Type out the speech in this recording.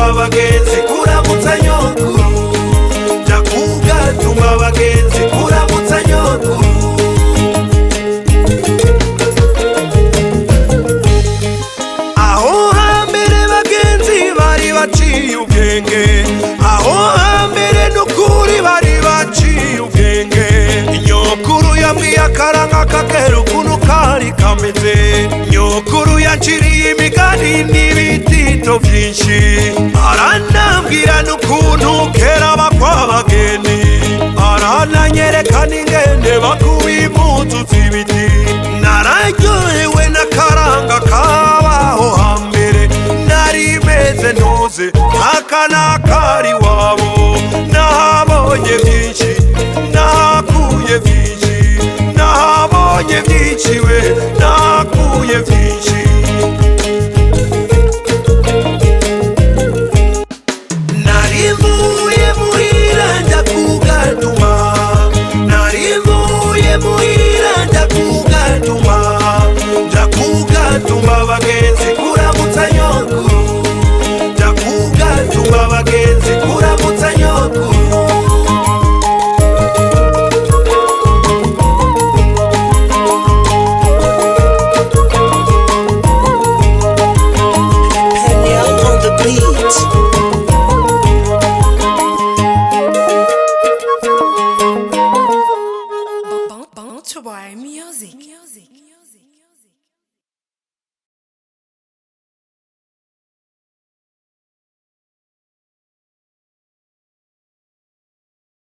abagenzi kuramutsa nyokuru, ndakugatuma abagenzi kuramutsa nyokuru. Aho hambere bagenzi bari baciye ubwenge, aho hambere n'ukuri bari baciye ubwenge. Nyokuru yambwiye akaranga kakera ukuntu kari kameze, nyokuru yanciriye imigani n'ibitito vyinshi, aranambwira n'ukuntu kera bakwa abageni, arananyereka n'ingene bakuye impuzu z'ibiti. Nararyohewe n'akaranga kabaho hambere, nari meze ntuze akana